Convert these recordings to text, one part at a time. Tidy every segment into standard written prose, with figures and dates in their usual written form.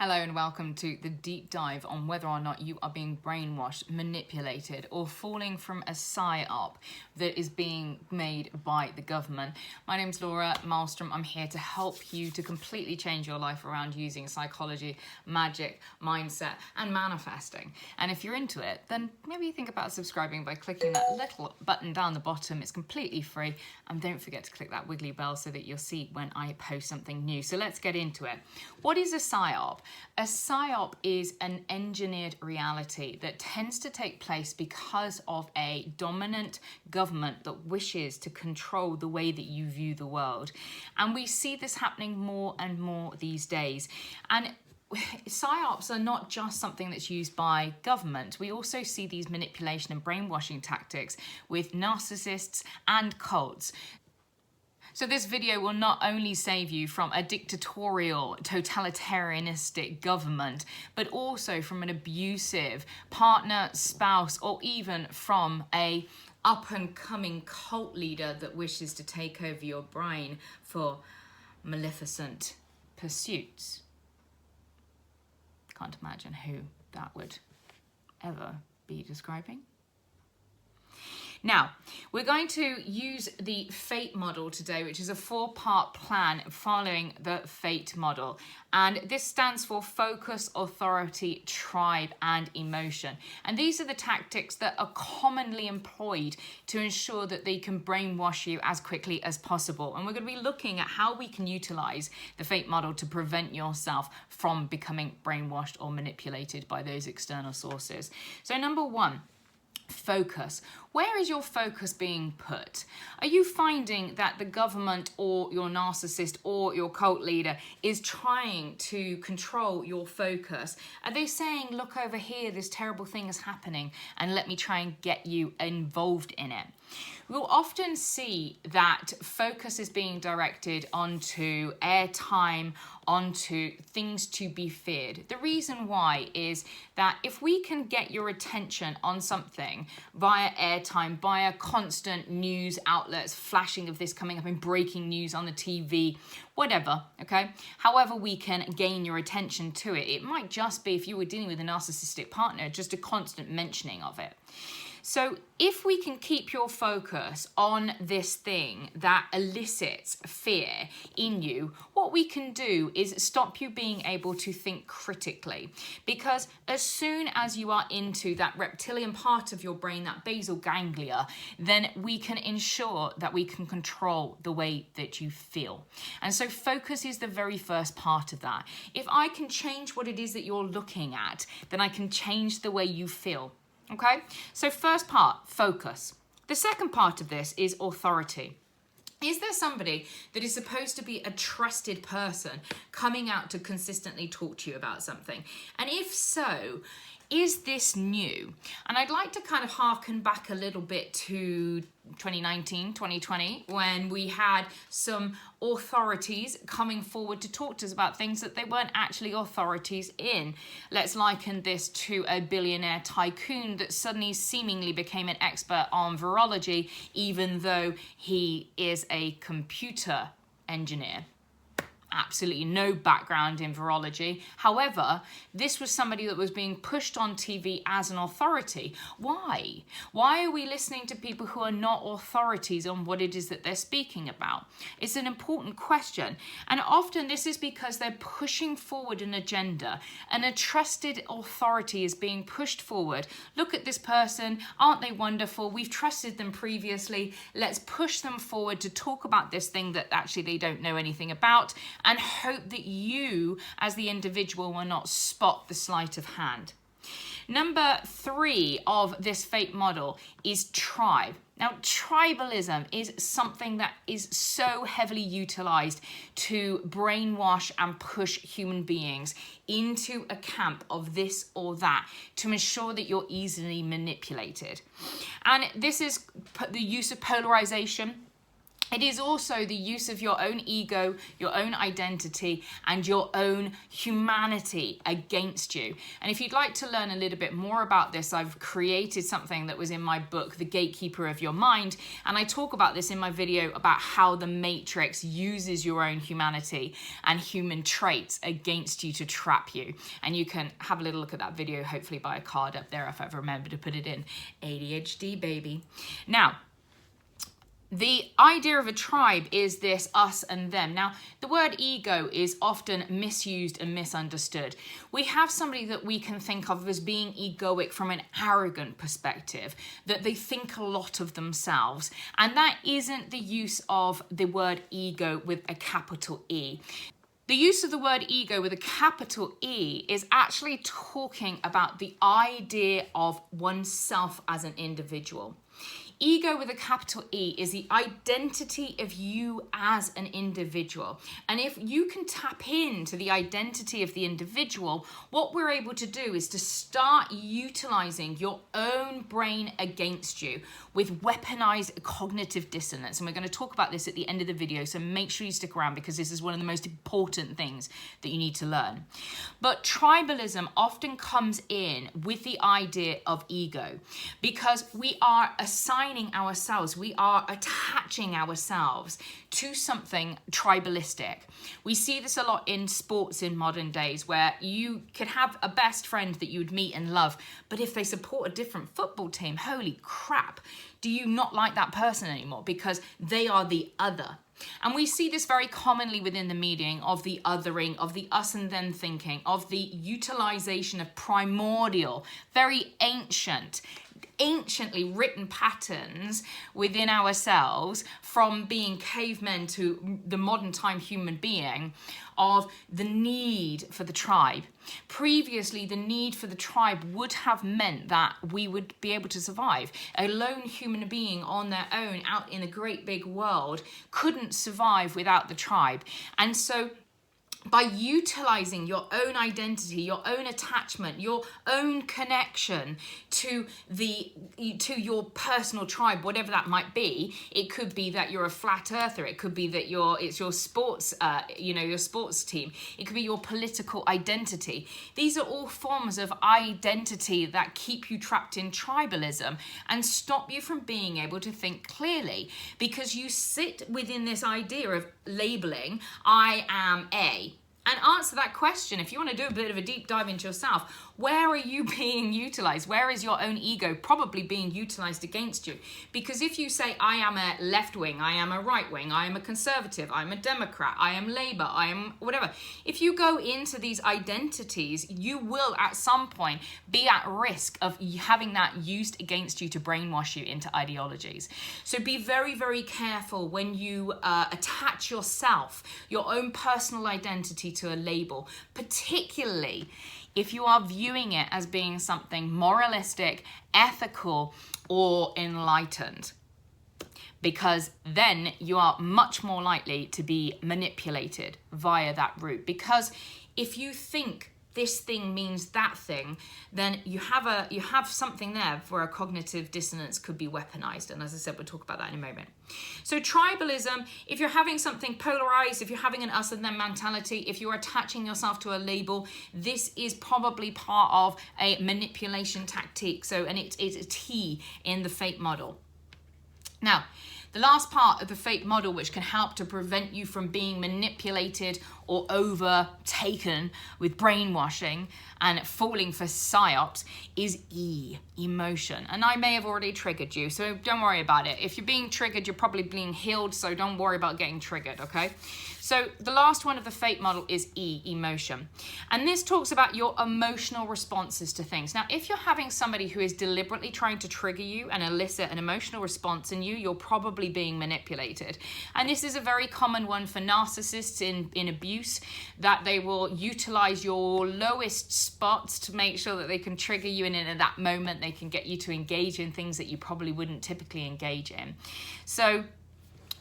Hello and welcome to the deep dive on whether or not you are being brainwashed, manipulated, or falling from a psyop that is being made by the government. My name's Laura Maelstrom. I'm here to help you to completely change your life around using psychology, magic, mindset, and manifesting. And if you're into it, then maybe think about subscribing by clicking that little button down the bottom. It's completely free. And don't forget to click that wiggly bell so that you'll see when I post something new. So let's get into it. What is a psyop? A psyop is an engineered reality that tends to take place because of a dominant government that wishes to control the way that you view the world. And we see this happening more and more these days. And psyops are not just something that's used by government. We also see these manipulation and brainwashing tactics with narcissists and cults. So this video will not only save you from a dictatorial, totalitarianistic government, but also from an abusive partner, spouse, or even from a up-and-coming cult leader that wishes to take over your brain for maleficent pursuits. Can't imagine who that would ever be describing. Now, we're going to use the FATE model today, which is a 4-part plan following the FATE model. And this stands for Focus, Authority, Tribe, and Emotion. And these are the tactics that are commonly employed to ensure that they can brainwash you as quickly as possible. And we're going to be looking at how we can utilize the FATE model to prevent yourself from becoming brainwashed or manipulated by those external sources. So number one, focus. Where is your focus being put? Are you finding that the government or your narcissist or your cult leader is trying to control your focus? Are they saying, look over here, this terrible thing is happening, and let me try and get you involved in it? We'll often see that focus is being directed onto airtime, onto things to be feared. The reason why is that if we can get your attention on something via airtime, via constant news outlets, flashing of this coming up in breaking news on the TV, whatever, okay? However we can gain your attention to it. It might just be, if you were dealing with a narcissistic partner, just a constant mentioning of it. So if we can keep your focus on this thing that elicits fear in you, what we can do is stop you being able to think critically. Because as soon as you are into that reptilian part of your brain, that basal ganglia, then we can ensure that we can control the way that you feel. And so focus is the very first part of that. If I can change what it is that you're looking at, then I can change the way you feel. Okay, so first part, focus. The second part of this is authority. Is there somebody that is supposed to be a trusted person coming out to consistently talk to you about something? And if so, is this new? And I'd like to kind of harken back a little bit to 2019, 2020, when we had some authorities coming forward to talk to us about things that they weren't actually authorities in. Let's liken this to a billionaire tycoon that suddenly seemingly became an expert on virology, even though he is a computer engineer. Absolutely no background in virology. However, this was somebody that was being pushed on TV as an authority. Why? Why are we listening to people who are not authorities on what it is that they're speaking about? It's an important question. And often this is because they're pushing forward an agenda and a trusted authority is being pushed forward. Look at this person. Aren't they wonderful? We've trusted them previously. Let's push them forward to talk about this thing that actually they don't know anything about, and hope that you, as the individual, will not spot the sleight of hand. Number 3 of this FATE model is tribe. Now, tribalism is something that is so heavily utilized to brainwash and push human beings into a camp of this or that to ensure that you're easily manipulated. And this is the use of polarization. It is also the use of your own ego, your own identity, and your own humanity against you. And if you'd like to learn a little bit more about this, I've created something that was in my book, The Gatekeeper of Your Mind. And I talk about this in my video about how the Matrix uses your own humanity and human traits against you to trap you. And you can have a little look at that video, hopefully by a card up there if I've remembered to put it in. ADHD, baby. Now, the idea of a tribe is this us and them. Now, the word ego is often misused and misunderstood. We have somebody that we can think of as being egoic from an arrogant perspective, that they think a lot of themselves. And that isn't the use of the word ego with a capital E. The use of the word ego with a capital E is actually talking about the idea of oneself as an individual. Ego with a capital E is the identity of you as an individual. And if you can tap into the identity of the individual, what we're able to do is to start utilizing your own brain against you with weaponized cognitive dissonance. And we're going to talk about this at the end of the video, so make sure you stick around because this is one of the most important things that you need to learn. But tribalism often comes in with the idea of ego because we are assigning ourselves, we are attaching ourselves to something tribalistic. We see this a lot in sports in modern days where you could have a best friend that you would meet and love, but if they support a different football team, holy crap, do you not like that person anymore because they are the other? And we see this very commonly within the meaning of the othering, of the us and them thinking, of the utilization of primordial, very anciently written patterns within ourselves from being cavemen to the modern time human being of the need for the tribe. Previously, the need for the tribe would have meant that we would be able to survive. A lone human being on their own out in a great big world couldn't survive without the tribe. And so by utilizing your own identity, your own attachment, your own connection to your personal tribe, whatever that might be. It could be that you're a flat earther. It could be that it's your sports, your sports team. It could be your political identity. These are all forms of identity that keep you trapped in tribalism and stop you from being able to think clearly because you sit within this idea of labeling, I am A. And answer that question. If you want to do a bit of a deep dive into yourself, where are you being utilized? Where is your own ego probably being utilized against you? Because if you say, I am a left wing, I am a right wing, I am a conservative, I'm a Democrat, I am Labour, I am whatever. If you go into these identities, you will at some point be at risk of having that used against you to brainwash you into ideologies. So be very, very careful when you attach yourself, your own personal identity to a label, particularly if you are viewing it as being something moralistic, ethical, or enlightened. Because then you are much more likely to be manipulated via that route. Because if you think this thing means that thing, then you have something there where a cognitive dissonance could be weaponized. And as I said, we'll talk about that in a moment. So tribalism, if you're having something polarized, if you're having an us and them mentality, if you're attaching yourself to a label, this is probably part of a manipulation tactic. So, and it's a T in the fate model. Now, the last part of the fate model, which can help to prevent you from being manipulated or overtaken with brainwashing and falling for psyops, is E, emotion. And I may have already triggered you, so don't worry about it. If you're being triggered, you're probably being healed, so don't worry about getting triggered, okay? So the last one of the fate model is E, emotion. And this talks about your emotional responses to things. Now, if you're having somebody who is deliberately trying to trigger you and elicit an emotional response in you, you're probably being manipulated. And this is a very common one for narcissists in abuse, that they will utilize your lowest spots to make sure that they can trigger you, and in that moment they can get you to engage in things that you probably wouldn't typically engage in. So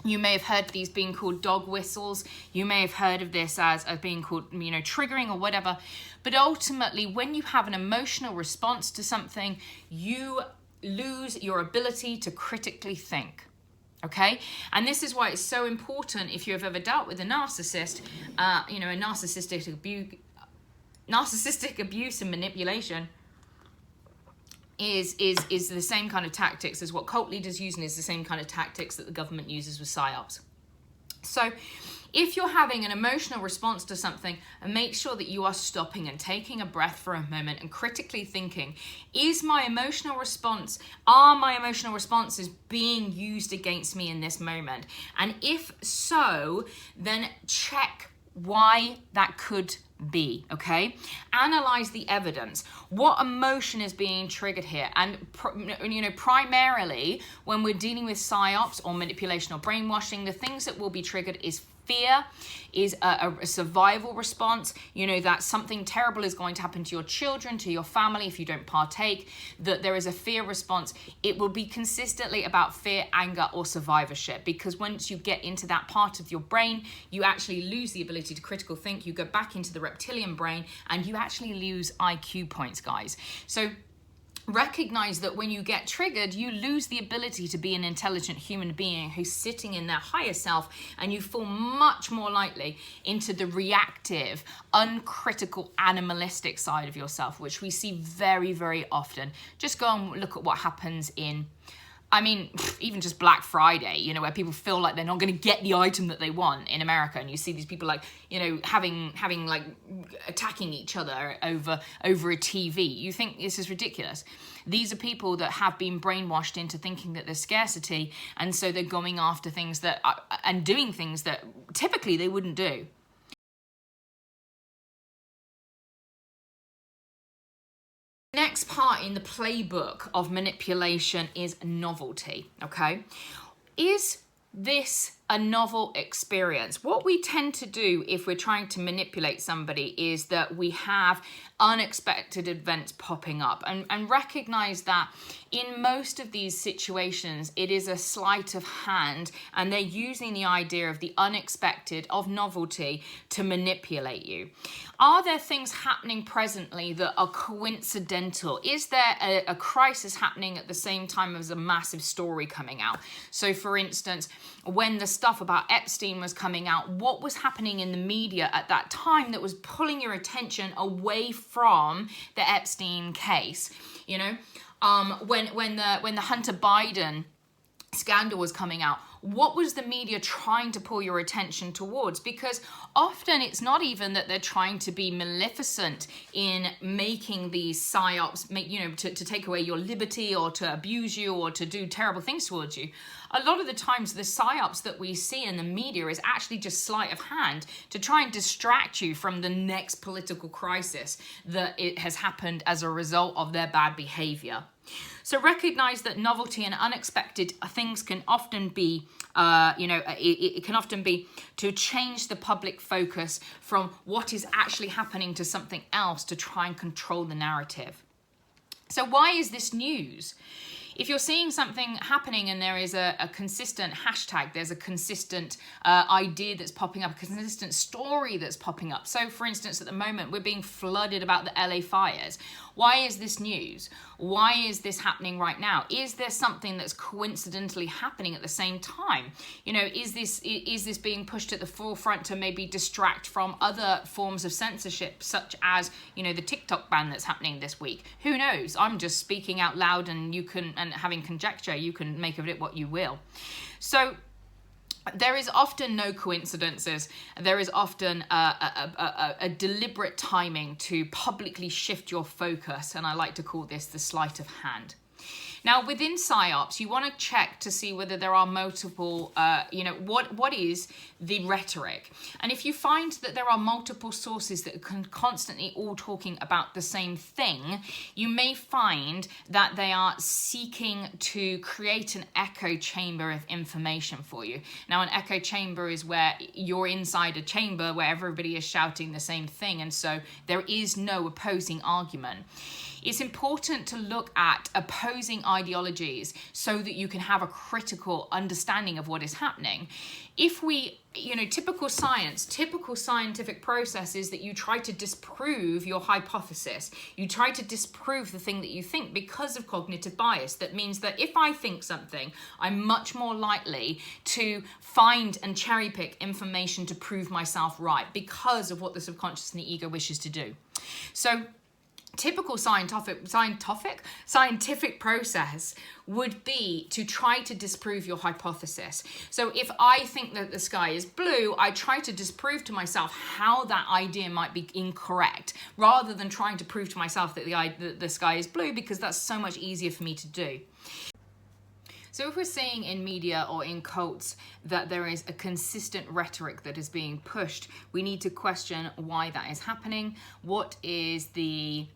you may have heard these being called dog whistles. You may have heard of this as being called, triggering or whatever. But ultimately, when you have an emotional response to something, you lose your ability to critically think. Okay, and this is why it's so important, if you have ever dealt with a narcissist, you know, a narcissistic abuse and manipulation is the same kind of tactics as what cult leaders use, and is the same kind of tactics that the government uses with psyops. So if you're having an emotional response to something, make sure that you are stopping and taking a breath for a moment and critically thinking, are my emotional responses being used against me in this moment? And if so, then check why that could be, okay? Analyze the evidence. What emotion is being triggered here? And, you know, primarily when we're dealing with psyops or manipulation or brainwashing, the things that will be triggered is fear, is a survival response, you know, that something terrible is going to happen to your children, to your family if you don't partake, that there is a fear response. It will be consistently about fear, anger, or survivorship, because once you get into that part of your brain, you actually lose the ability to critical think, you go back into the reptilian brain, and you actually lose IQ points, guys. So recognize that when you get triggered, you lose the ability to be an intelligent human being who's sitting in their higher self, and you fall much more likely into the reactive, uncritical, animalistic side of yourself, which we see very, very often. Just go and look at what happens in, I mean, even just Black Friday, you know, where people feel like they're not going to get the item that they want in America. And you see these people like, you know, having like attacking each other over a TV. You think this is ridiculous. These are people that have been brainwashed into thinking that there's scarcity. And so they're going after things that and doing things that typically they wouldn't do. Next part in the playbook of manipulation is novelty, okay? Is this a novel experience? What we tend to do if we're trying to manipulate somebody is that we have unexpected events popping up, and recognize that in most of these situations, it is a sleight of hand, and they're using the idea of the unexpected, of novelty, to manipulate you. Are there things happening presently that are coincidental? Is there a crisis happening at the same time as a massive story coming out? So for instance, when the stuff about Epstein was coming out, what was happening in the media at that time that was pulling your attention away from the Epstein case? You know, when the Hunter Biden scandal was coming out, what was the media trying to pull your attention towards? Because often it's not even that they're trying to be maleficent in making these psyops, to take away your liberty or to abuse you or to do terrible things towards you. A lot of the times the psyops that we see in the media is actually just sleight of hand to try and distract you from the next political crisis that it has happened as a result of their bad behavior. So recognize that novelty and unexpected things can often be, it can often be to change the public focus from what is actually happening to something else to try and control the narrative. So why is this news? If you're seeing something happening and there is a consistent hashtag, there's a consistent idea that's popping up, a consistent story that's popping up. So for instance, at the moment, we're being flooded about the LA fires. Why is this news? Why is this happening right now? Is there something that's coincidentally happening at the same time? You know, is this being pushed at the forefront to maybe distract from other forms of censorship, such as, you know, the TikTok ban that's happening this week? Who knows? I'm just speaking out loud, and you can, and having conjecture, you can make of it what you will. So there is often no coincidences. There is often a deliberate timing to publicly shift your focus, and I like to call this the sleight of hand. Now, within psyops, you want to check to see whether there are multiple, what is the rhetoric? And if you find that there are multiple sources that are constantly all talking about the same thing, you may find that they are seeking to create an echo chamber of information for you. Now, an echo chamber is where you're inside a chamber where everybody is shouting the same thing, and so there is no opposing argument. It's important to look at opposing ideologies so that you can have a critical understanding of what is happening. If we, typical scientific process is that you try to disprove your hypothesis. You try to disprove the thing that you think because of cognitive bias. That means that if I think something, I'm much more likely to find and cherry pick information to prove myself right because of what the subconscious and the ego wishes to do. So typical scientific process would be to try to disprove your hypothesis. So if I think that the sky is blue, I try to disprove to myself how that idea might be incorrect, rather than trying to prove to myself that the sky is blue, because that's so much easier for me to do. So if we're seeing in media or in cults that there is a consistent rhetoric that is being pushed, we need to question why that is happening. What is the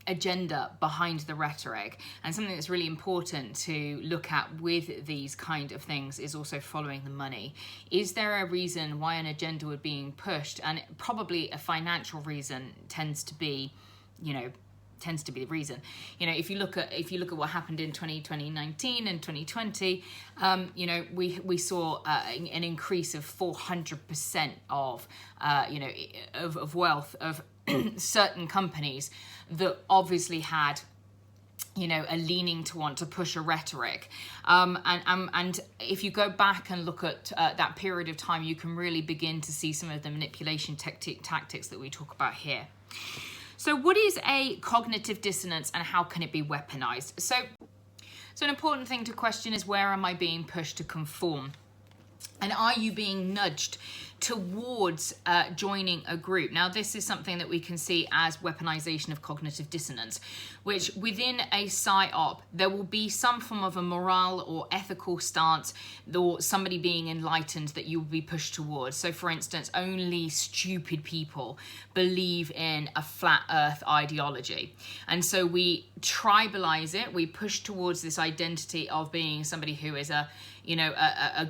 agenda behind the rhetoric? And something that's really important to look at with these kind of things is also following the money. Is there a reason why an agenda would be being pushed? And probably a financial reason tends to be the reason. If you look at what happened in 2019 and 2020, we saw an increase of 400% of wealth of certain companies that obviously had a leaning to want to push a rhetoric. And if you go back and look at that period of time, you can really begin to see some of the manipulation tactics that we talk about here. So what is a cognitive dissonance and how can it be weaponized? So an important thing to question is, where am I being pushed to conform? And are you being nudged towards joining a group? Now, this is something that we can see as weaponization of cognitive dissonance, which within a psyop, there will be some form of a moral or ethical stance, or somebody being enlightened that you will be pushed towards. So for instance, only stupid people believe in a flat earth ideology. And so we tribalize it, we push towards this identity of being somebody who is a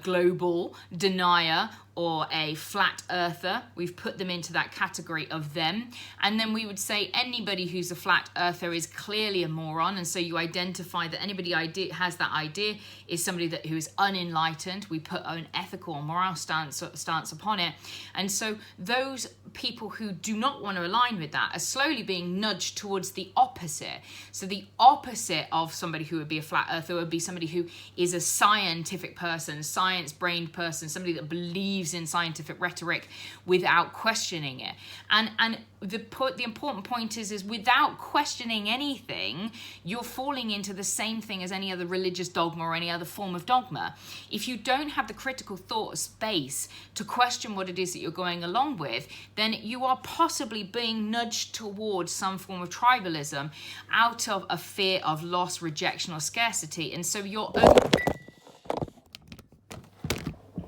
global denier or a flat earther. We've put them into that category of them. And then we would say anybody who's a flat earther is clearly a moron. And so you identify that anybody has that idea is somebody who is unenlightened. We put an ethical or moral stance upon it. And so those people who do not want to align with that are slowly being nudged towards the opposite. So the opposite of somebody who would be a flat earther would be somebody who is a scientific person, science-brained person, somebody that believes in scientific rhetoric without questioning it. And the important point is without questioning anything, you're falling into the same thing as any other religious dogma or any other form of dogma. If you don't have the critical thought space to question what it is that you're going along with, then you are possibly being nudged towards some form of tribalism out of a fear of loss, rejection, or scarcity. And so your own...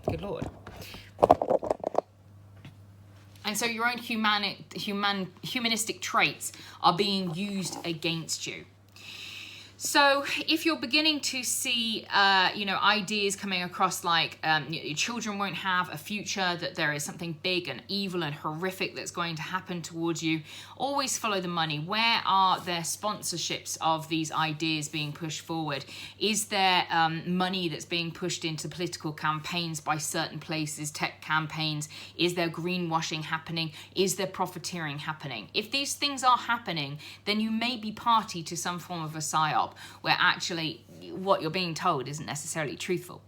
Good Lord. And so your own humanistic traits are being used against you. So if you're beginning to see, ideas coming across like your children won't have a future, that there is something big and evil and horrific that's going to happen towards you, always follow the money. Where are their sponsorships of these ideas being pushed forward? Is there money that's being pushed into political campaigns by certain places, tech campaigns? Is there greenwashing happening? Is there profiteering happening? If these things are happening, then you may be party to some form of a psyop, where actually what you're being told isn't necessarily truthful.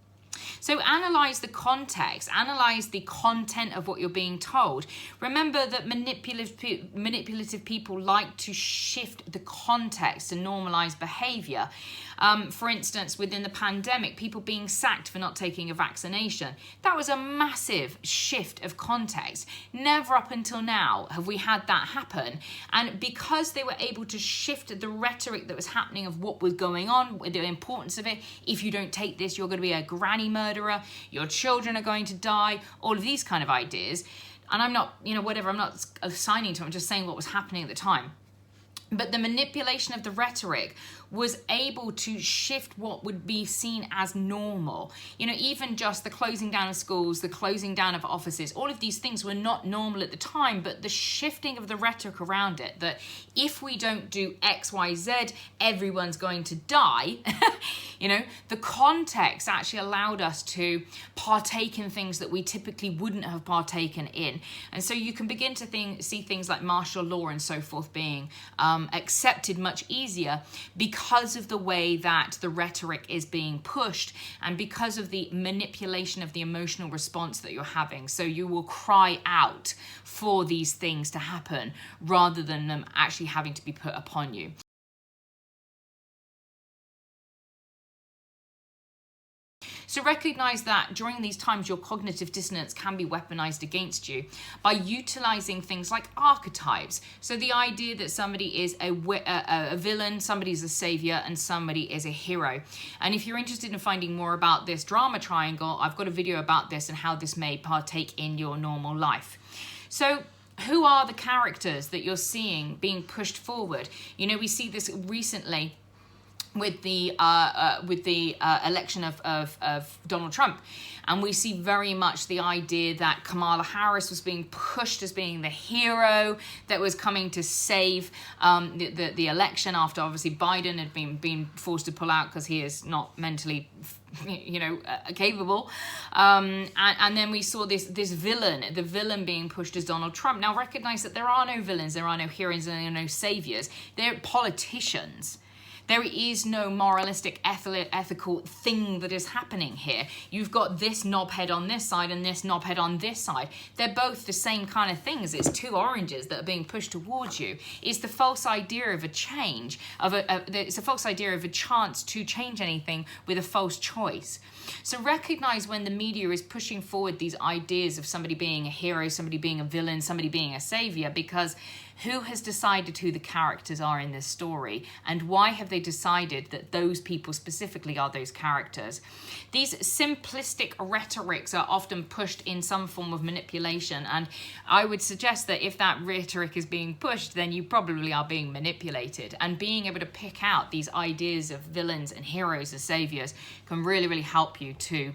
So analyze the context, analyze the content of what you're being told. Remember that manipulative people like to shift the context and normalize behavior. For instance, within the pandemic, people being sacked for not taking a vaccination. That was a massive shift of context. Never up until now have we had that happen. And because they were able to shift the rhetoric that was happening of what was going on, the importance of it, if you don't take this, you're going to be a granny murderer, your children are going to die, all of these kind of ideas. And I'm not, I'm not assigning to them, I'm just saying what was happening at the time. But the manipulation of the rhetoric was able to shift what would be seen as normal. You know, even just the closing down of schools, the closing down of offices, all of these things were not normal at the time, but the shifting of the rhetoric around it, that if we don't do X, Y, Z, everyone's going to die, you know, the context actually allowed us to partake in things that we typically wouldn't have partaken in. And so you can begin to see things like martial law and so forth being accepted much easier because of the way that the rhetoric is being pushed and because of the manipulation of the emotional response that you're having. So you will cry out for these things to happen rather than them actually having to be put upon you. So recognize that during these times, your cognitive dissonance can be weaponized against you by utilizing things like archetypes. So the idea that somebody is a villain, somebody is a savior, and somebody is a hero. And if you're interested in finding more about this drama triangle, I've got a video about this and how this may partake in your normal life. So who are the characters that you're seeing being pushed forward? You know, we see this recently with the election of Donald Trump. And we see very much the idea that Kamala Harris was being pushed as being the hero that was coming to save the election after obviously Biden had been forced to pull out because he is not mentally, you know, capable. And then we saw this villain, the villain being pushed as Donald Trump. Now recognize that there are no villains, there are no heroes, and there are no saviors. They're politicians. There is no moralistic, ethical thing that is happening here. You've got this knobhead on this side and this knobhead on this side. They're both the same kind of things. It's two oranges that are being pushed towards you. It's the false idea of a change, it's a false idea of a chance to change anything with a false choice. So recognize when the media is pushing forward these ideas of somebody being a hero, somebody being a villain, somebody being a savior, because who has decided who the characters are in this story, and why have they decided that those people specifically are those characters? These simplistic rhetorics are often pushed in some form of manipulation, and I would suggest that if that rhetoric is being pushed, then you probably are being manipulated. And being able to pick out these ideas of villains and heroes and saviors can really, really help you to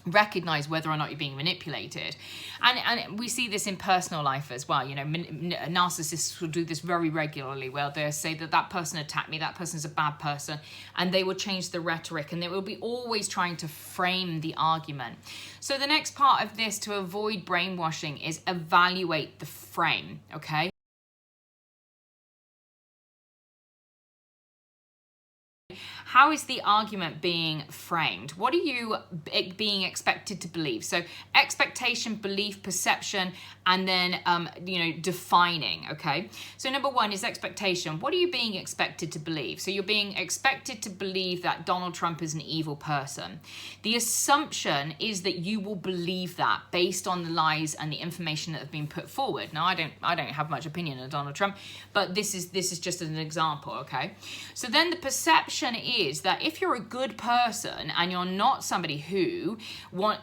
recognize whether or not you're being manipulated. And we see this in personal life as well. You know, narcissists will do this very regularly, where they'll say that that person attacked me, that person's a bad person, and they will change the rhetoric, and they will be always trying to frame the argument. So the next part of this to avoid brainwashing is evaluate the frame, okay? How is the argument being framed? What are you being expected to believe? So expectation, belief, perception, and then, you know, defining, okay? So number one is expectation. What are you being expected to believe? So you're being expected to believe that Donald Trump is an evil person. The assumption is that you will believe that based on the lies and the information that have been put forward. Now, I don't have much opinion on Donald Trump, but this is just an example, okay? So then the perception is that if you're a good person and you're not somebody who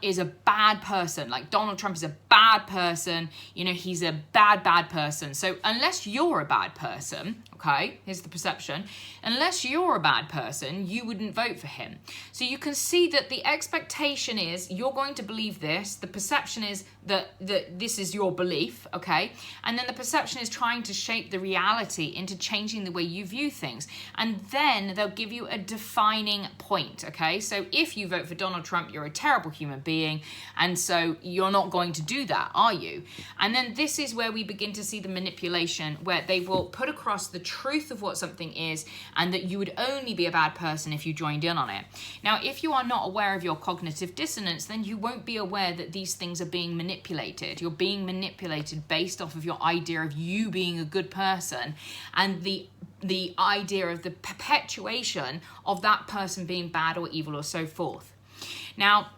is a bad person, like Donald Trump is a bad person, you know, he's a bad person. So unless you're a bad person, okay, here's the perception, unless you're a bad person, you wouldn't vote for him. So you can see that the expectation is you're going to believe this, the perception is that this is your belief, okay, and then the perception is trying to shape the reality into changing the way you view things, and then they'll give you a defining point, okay? So if you vote for Donald Trump, you're a terrible human being, and so you're not going to do that, are you? And then this is where we begin to see the manipulation, where they will put across the truth of what something is, and that you would only be a bad person if you joined in on it. Now, if you are not aware of your cognitive dissonance, then you won't be aware that these things are being manipulated. You're being manipulated based off of your idea of you being a good person, and the idea of the perpetuation of that person being bad or evil or so forth. Now,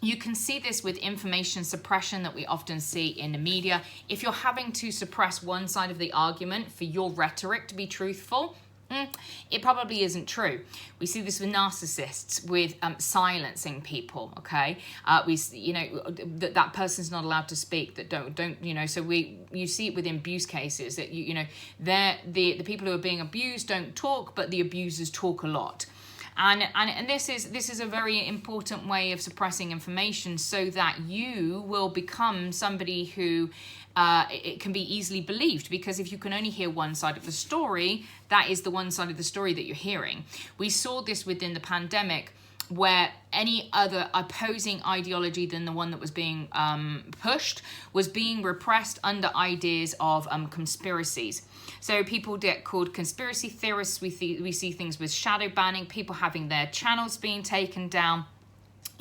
you can see this with information suppression that we often see in the media. If you're having to suppress one side of the argument for your rhetoric to be truthful, It probably isn't true. We see this with narcissists, with silencing people. Okay, that person's not allowed to speak. That don't. So you see it with abuse cases that the people who are being abused don't talk, but the abusers talk a lot. And this is a very important way of suppressing information so that you will become somebody who it can be easily believed, because if you can only hear one side of the story, that is the one side of the story that you're hearing. We saw this within the pandemic, where any other opposing ideology than the one that was being pushed was being repressed under ideas of conspiracies. So people get called conspiracy theorists. We see things with shadow banning, people having their channels being taken down,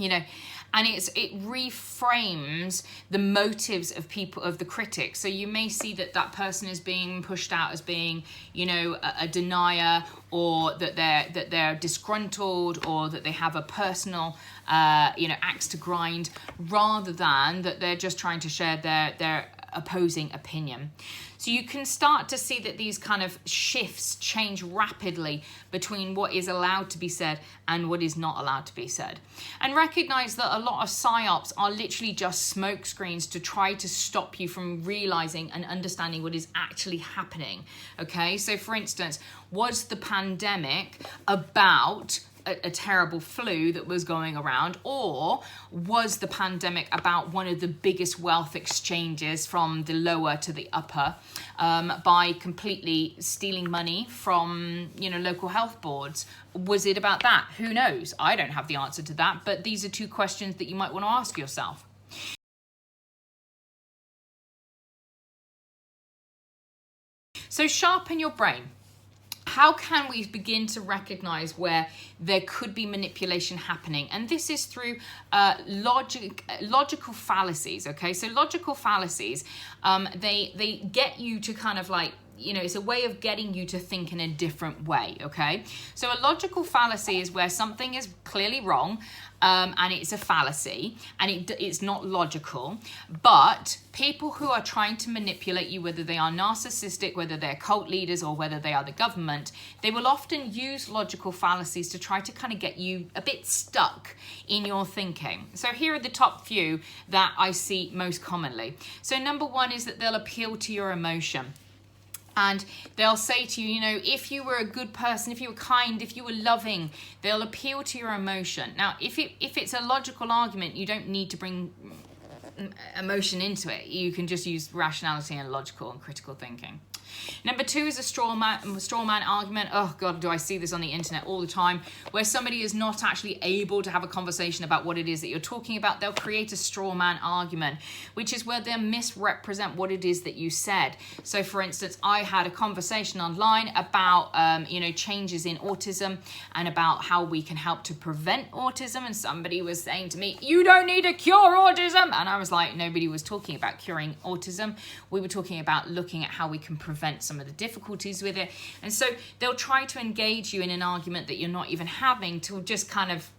and it reframes the motives of people, of the critics. So you may see that person is being pushed out as being, a denier, or that they're disgruntled, or that they have a personal, axe to grind, rather than that they're just trying to share their opposing opinion. So you can start to see that these kind of shifts change rapidly between what is allowed to be said and what is not allowed to be said. And recognize that a lot of psyops are literally just smoke screens to try to stop you from realizing and understanding what is actually happening. Okay, so for instance, was the pandemic about a terrible flu that was going around, or was the pandemic about one of the biggest wealth exchanges from the lower to the upper by completely stealing money from local health boards? Was it about that? Who knows? I don't have the answer to that, but these are two questions that you might want to ask yourself. So sharpen your brain. How can we begin to recognize where there could be manipulation happening? And this is through logical fallacies, okay? So logical fallacies, they get you to kind of like, it's a way of getting you to think in a different way, okay? So a logical fallacy is where something is clearly wrong, and it's a fallacy, and it's not logical, but people who are trying to manipulate you, whether they are narcissistic, whether they're cult leaders, or whether they are the government, they will often use logical fallacies to try to kind of get you a bit stuck in your thinking. So here are the top few that I see most commonly. So number one is that they'll appeal to your emotion. And they'll say to you, if you were a good person, if you were kind, if you were loving, they'll appeal to your emotion. Now, if it's a logical argument, you don't need to bring emotion into it. You can just use rationality and logical and critical thinking. Number two is a straw man argument. Oh God, do I see this on the internet all the time, where somebody is not actually able to have a conversation about what it is that you're talking about. They'll create a straw man argument, which is where they'll misrepresent what it is that you said. So for instance, I had a conversation online about, changes in autism and about how we can help to prevent autism. And somebody was saying to me, you don't need to cure autism. And I was like, nobody was talking about curing autism. We were talking about looking at how we can prevent some of the difficulties with it. And so they'll try to engage you in an argument that you're not even having, to just kind of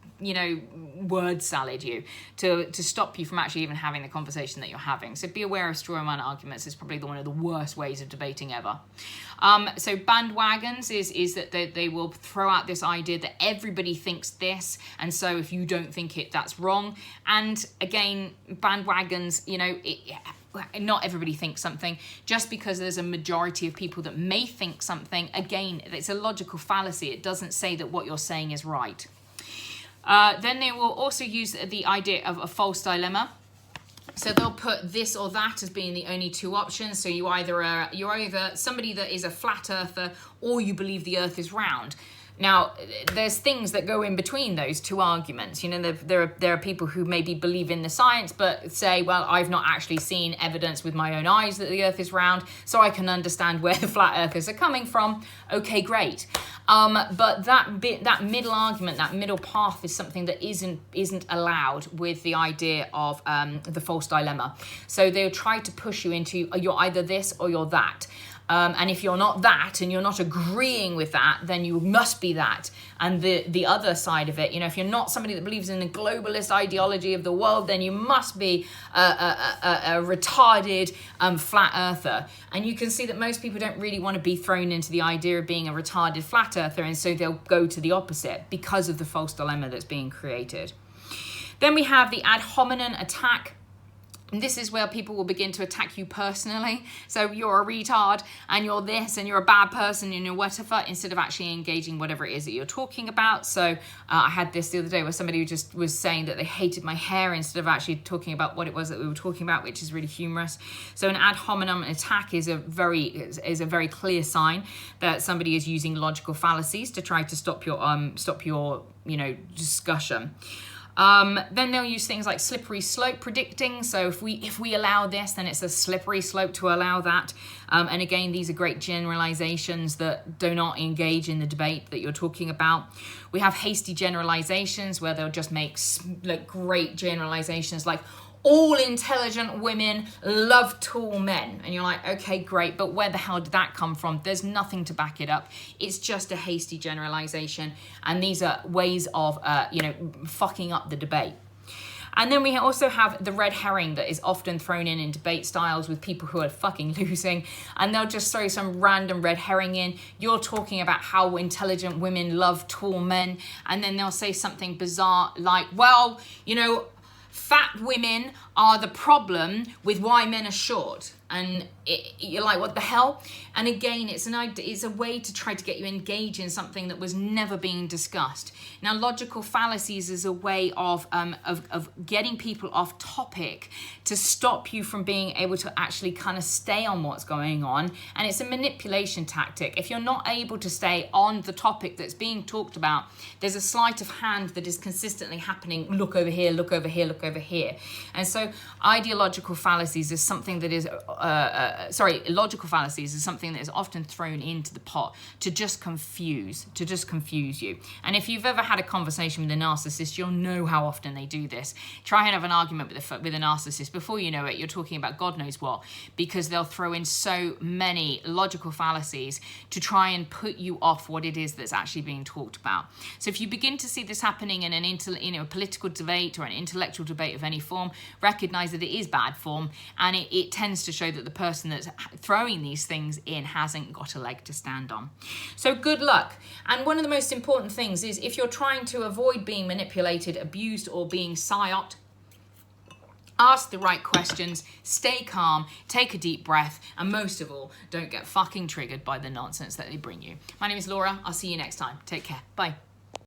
word salad you, to stop you from actually even having the conversation that you're having. So be aware of straw man arguments. Is probably one of the worst ways of debating ever. So bandwagons is that they will throw out this idea that everybody thinks this, and so if you don't think it, that's wrong. And again, bandwagons, not everybody thinks something. Just because there's a majority of people that may think something, again, it's a logical fallacy. It doesn't say that what you're saying is right. Then they will also use the idea of a false dilemma. So they'll put this or that as being the only two options. So you're either somebody that is a flat earther, or you believe the earth is round. Now, there's things that go in between those two arguments. There are people who maybe believe in the science, but say, well, I've not actually seen evidence with my own eyes that the earth is round, so I can understand where the flat earthers are coming from. Okay, great. But that middle argument, that middle path, is something that isn't allowed with the idea of the false dilemma. So they'll try to push you into, you're either this or you're that. And if you're not that and you're not agreeing with that, then you must be that. And the other side of it, if you're not somebody that believes in the globalist ideology of the world, then you must be a retarded flat earther. And you can see that most people don't really want to be thrown into the idea of being a retarded flat earther, and so they'll go to the opposite because of the false dilemma that's being created. Then we have the ad hominem attack. And this is where people will begin to attack you personally. So you're a retard and you're this and you're a bad person and you're whatever, instead of actually engaging whatever it is that you're talking about. So I had this the other day where somebody just was saying that they hated my hair instead of actually talking about what it was that we were talking about, which is really humorous. So an ad hominem attack is a very clear sign that somebody is using logical fallacies to try to stop your discussion. Then they'll use things like slippery slope predicting. So if we allow this, then it's a slippery slope to allow that. And again, these are great generalizations that do not engage in the debate that you're talking about. We have hasty generalizations where they'll just make great generalizations like, all intelligent women love tall men. And you're like, okay, great, but where the hell did that come from? There's nothing to back it up. It's just a hasty generalization. And these are ways of, fucking up the debate. And then we also have the red herring that is often thrown in debate styles with people who are fucking losing. And they'll just throw some random red herring in. You're talking about how intelligent women love tall men. And then they'll say something bizarre like, well, fat women are the problem with why men are short. And you're like, what the hell? And again, it's a way to try to get you engaged in something that was never being discussed. Now, logical fallacies is a way of getting people off topic to stop you from being able to actually kind of stay on what's going on. And it's a manipulation tactic. If you're not able to stay on the topic that's being talked about, there's a sleight of hand that is consistently happening. Look over here, look over here, look over here. And so ideological fallacies is something that is... logical fallacies is something that is often thrown into the pot to just confuse you. And if you've ever had a conversation with a narcissist, you'll know how often they do this. Try and have an argument with a narcissist. Before you know it, you're talking about God knows what, because they'll throw in so many logical fallacies to try and put you off what it is that's actually being talked about. So if you begin to see this happening in a political debate or an intellectual debate of any form, recognize that it is bad form, and it tends to show that the person that's throwing these things in hasn't got a leg to stand on. So good luck. And one of the most important things is, if you're trying to avoid being manipulated, abused, or being psyoped, ask the right questions, stay calm, take a deep breath, and most of all, don't get fucking triggered by the nonsense that they bring you. My name is Laura. I'll see you next time. Take care. Bye.